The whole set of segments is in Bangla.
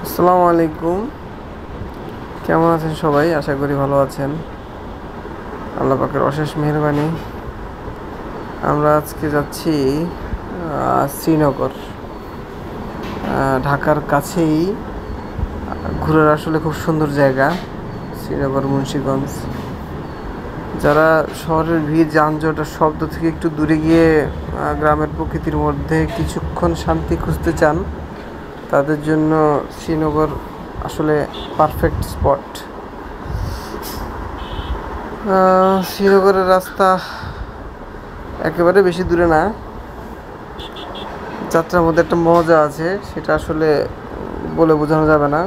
আসসালামু আলাইকুম। কেমন আছেন সবাই? আশা করি ভালো আছেন। আল্লাহ পাকের অশেষ মেহেরবানি। আমরা আজকে যাচ্ছি শ্রীনগর। ঢাকার কাছেই ঘোরার আসলে খুব সুন্দর জায়গা শ্রীনগর, মুন্সিগঞ্জ। যারা শহরের ভিড়, যানজট আর শব্দ থেকে একটু দূরে গিয়ে গ্রামের প্রকৃতির মধ্যে কিছুক্ষণ শান্তি খুঁজতে চান, তাদের জন্য শ্রীনগর আসলে পারফেক্ট স্পট। শ্রীনগরের রাস্তা একেবারে বেশি দূরে না, যাত্রার মধ্যে একটা মজা আছে, সেটা আসলে বলে বোঝানো যাবে না।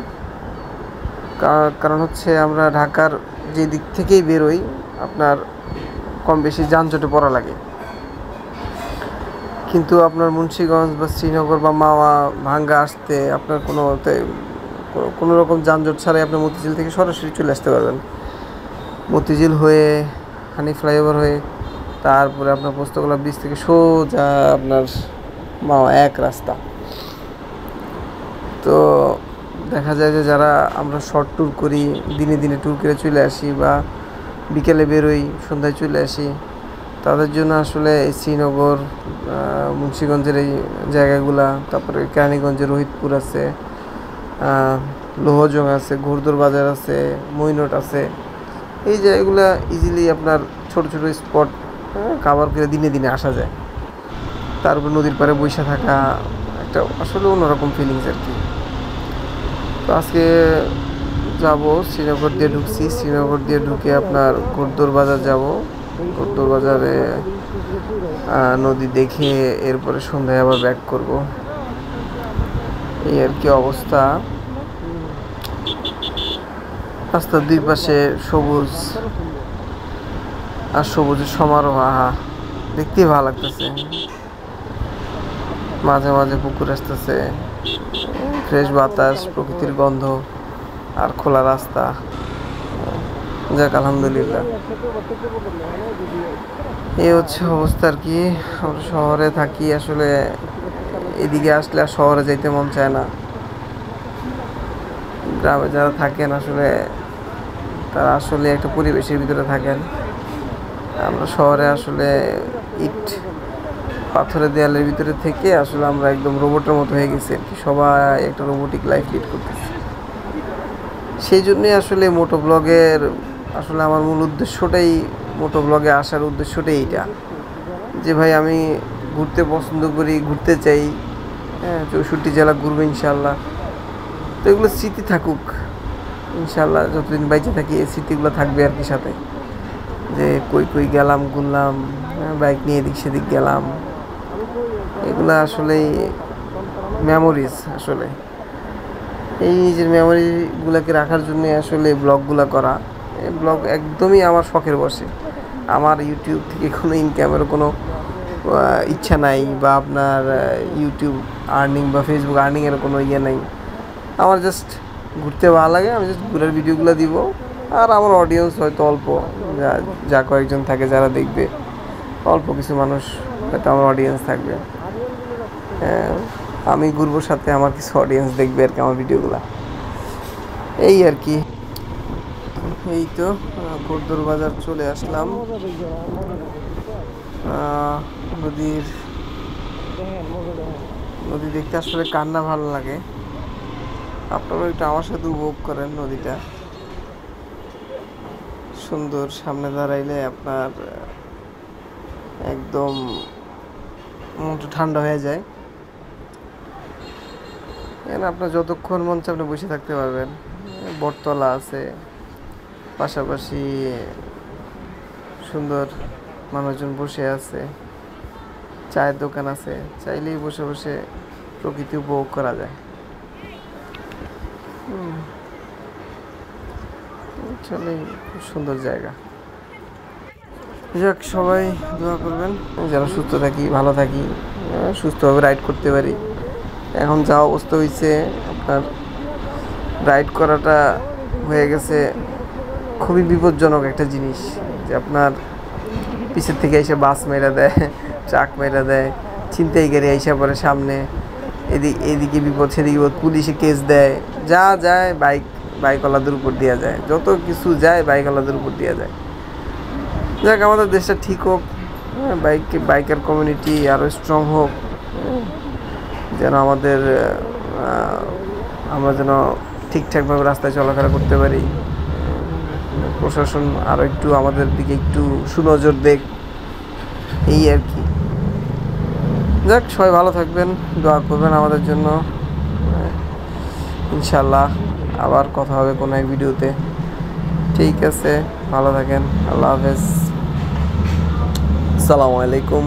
কারণ হচ্ছে আমরা ঢাকার যে দিক থেকেই বেরোই, আপনার কম বেশি যানজটে পড়া লাগে। কিন্তু আপনার মুন্সিগঞ্জ বা শ্রীনগর বা মাওয়া ভাঙ্গা আসতে আপনার কোনো রকম যানজট ছাড়াই আপনি মতিঝিল থেকে সরাসরি চলে আসতে পারবেন। মতিঝিল হয়ে, হানি ফ্লাইওভার হয়ে, তারপরে আপনার পোস্তগোলা ব্রিজ থেকে সোজা আপনার মাওয়া এক রাস্তা। তো দেখা যায় যে যারা আমরা শর্ট ট্যুর করি, দিনে দিনে ট্যুর করে চলে আসি বা বিকেলে বেরোই, সন্ধ্যায় চলে আসি, তাদের জন্য আসলে এই শ্রীনগর, মুন্সিগঞ্জের এই জায়গাগুলা, তারপরে কেরানীগঞ্জে রোহিতপুর আছে, লোহজং আছে, ঘোড়দোর বাজার আছে, মইনট আছে। এই জায়গাগুলো ইজিলি আপনার ছোট ছোট স্পট কাভার করে দিনে দিনে আসা যায়। তারপর নদীর পাড়ে বসে থাকা একটা আসলে অন্যরকম ফিলিংস আর কি। তো আজকে যাব, শ্রীনগর দিয়ে ঢুকছি, শ্রীনগর দিয়ে ঢুকে আপনার ঘোড়দোর বাজার যাব। ঘোড়দোর বাজারে নদী দেখে এরপরে সন্ধ্যায় আবার ব্যাক করব, এই আর কি অবস্থা। রাস্তার দুই পাশে সবুজ আর সবুজের সমারোহ, আহা, দেখতেই ভালো লাগতেছে। মাঝে মাঝে পুকুর আসতেছে, ফ্রেশ বাতাস, প্রকৃতির গন্ধ আর খোলা রাস্তা। যাক, আলহামদুলিল্লাহ। এই হচ্ছে অবস্থা আর কি। আমরা শহরে থাকি, আসলে এদিকে আসলে আর শহরে যাইতে মন চায় না। গ্রামে যারা থাকেন আসলে তারা আসলে একটা পরিবেশের ভিতরে থাকেন। আমরা শহরে আসলে ইট পাথরের দেয়ালের ভিতরে থেকে আসলে আমরা একদম রোবটের মতো হয়ে গেছি আর কি। সবাই একটা রোবোটিক লাইফ লিড করতেছে। সেই জন্যই আসলে মোটো ব্লগের আসলে আমার মূল উদ্দেশ্যটাই, মোটো ব্লগে আসার উদ্দেশ্যটাই এইটা, যে ভাই আমি ঘুরতে পছন্দ করি, ঘুরতে চাই। 64 জেলা ঘুরবো ইনশাল্লাহ। তো এগুলো স্মৃতি থাকুক ইনশাল্লাহ, যতদিন বাইচে থাকি এই স্মৃতিগুলো থাকবে আর কি সাথে। যে কই কই গেলাম, ঘুরলাম, বাইক নিয়ে এদিক সেদিক গেলাম, এগুলো আসলেই মেমোরিজ। আসলে এই নিজের মেমোরিগুলোকে রাখার জন্য আসলে ব্লগগুলো করা। এই ব্লগ একদমই আমার শখের বসে। আমার ইউটিউব থেকে কোনো ইনকামের কোনো ইচ্ছা নাই, বা আপনার ইউটিউব আর্নিং বা ফেসবুক আর্নিংয়ের কোনো ইয়ে নাই। আমার জাস্ট ঘুরতে ভালো লাগে, আমি জাস্ট ঘুরের ভিডিওগুলো দিব। আর আমার অডিয়েন্স হয়তো অল্প, যা কয়েকজন থাকে যারা দেখবে, অল্প কিছু মানুষ হয়তো আমার অডিয়েন্স থাকবে। আমি ঘুরবো, সাথে আমার কিছু অডিয়েন্স দেখবে আর কি আমার ভিডিওগুলো, এই আর কি। এই তো ঘোড়দোর বাজার চলে আসলাম। নদীর নদী দেখতে আসলে কান্না ভালো লাগে। আপনারাও একটু আমার সাথে উপভোগ করেন নদীটা। সুন্দর, সামনে দাঁড়াইলে আপনার একদম মনটা ঠান্ডা হয়ে যায়। এখানে আপনার যতক্ষণ মন চায় আপনি বসে থাকতে পারবেন। বটতলা আছে, পাশাপাশি সুন্দর মানুষজন বসে আছে, চায়ের দোকান আছে, চাইলেই বসে বসে প্রকৃতি উপভোগ করা যায়। আসলে খুব সুন্দর জায়গা। যাক, সবাই দোয়া করবেন যেন সুস্থ থাকি, ভালো থাকি, সুস্থভাবে রাইড করতে পারি। এখন যা অবস্থা হয়েছে, আপনার রাইড করাটা হয়ে গেছে খুবই বিপজ্জনক একটা জিনিস। যে আপনার পিছের থেকে এসে বাস মেরে দেয়, ট্রাক মেরে দেয়, ছিনতাইকারী এসে পড়ে সামনে, এদিকে বিপদ সেদিকে বিপদ, পুলিশে কেস দেয়, যা যায় বাইকওয়ালাদের উপর দেওয়া যায়, যত কিছু যায় বাইকওয়ালাদের উপর দেওয়া যায়। যাক, আমাদের দেশটা ঠিক হোক, বাইকার কমিউনিটি আরও স্ট্রং হোক, যেন আমরা যেন ঠিকঠাকভাবে রাস্তায় চলাফেরা করতে পারি। প্রশাসন আরও একটু আমাদের দিকে একটু সুনজর দেখ, এই আর কি। যাক, সবাই ভালো থাকবেন, দোয়া করবেন আমাদের জন্য। ইনশাল্লাহ আবার কথা হবে কোনো এক ভিডিওতে। ঠিক আছে, ভালো থাকেন, আল্লাহ হাফেজ, আসসালামু আলাইকুম।